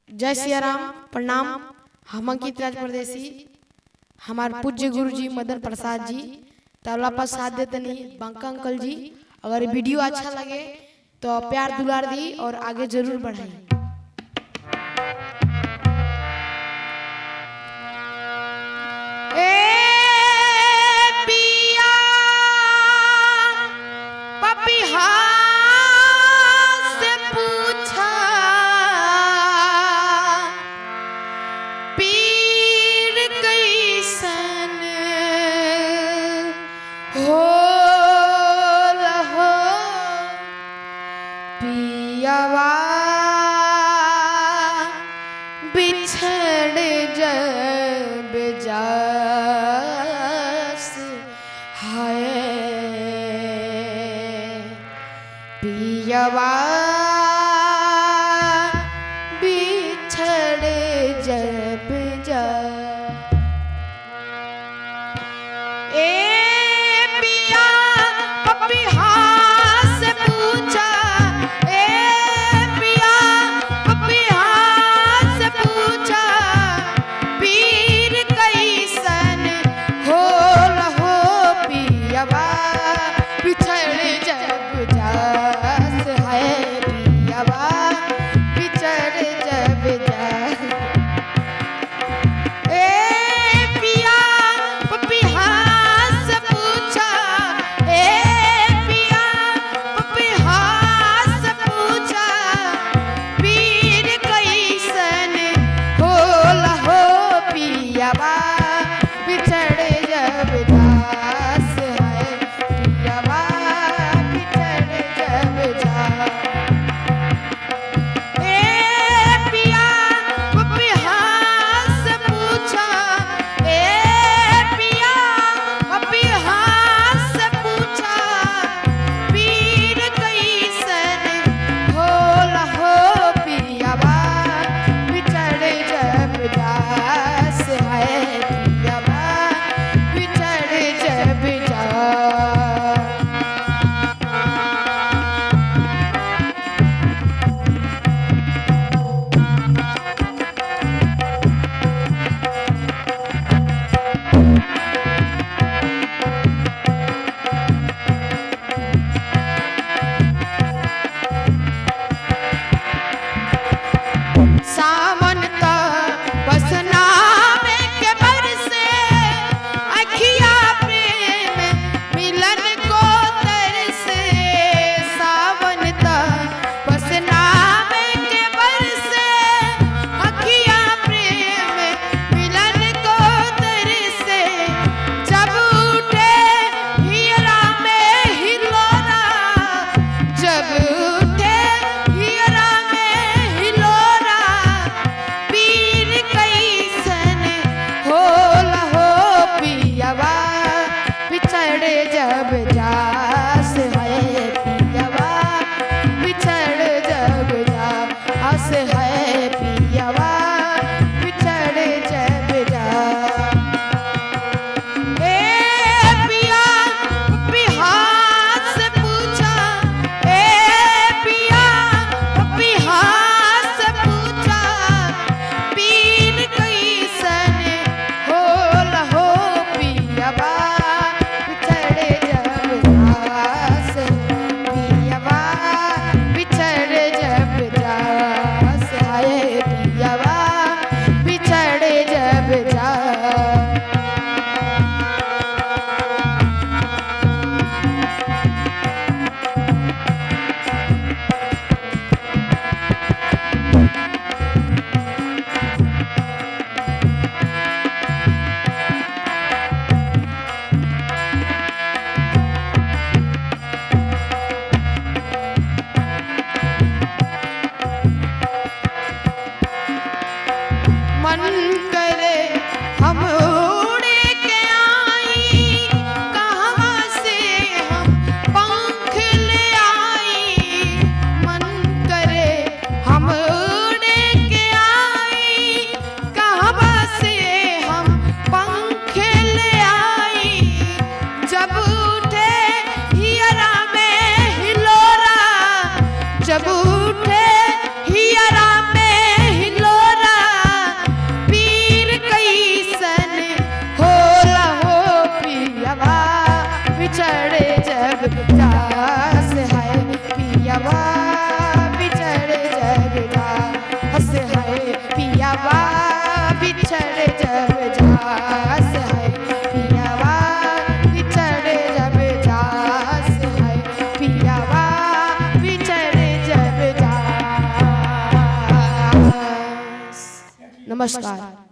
जय सिया राम। प्रणाम। हम अंकित राज परदेसी, हमारे पूज्य गुरु जी मदन प्रसाद जी तबला पर साथ देते नहीं बंका अंकल जी। अगर वीडियो अच्छा लगे तो प्यार दुलार दी और आगे जरूर बढ़ाई। बिछड़ जब जास हाय पियवा बिछड़ जब जा जब उठे हियरा में हिलो जास है पियावा बिछड़ जब जास है पियावा बिछड़ जब जास है पियावा बिछड़ जब जास है पियावा बिछड़ जब जास। नमस्कार।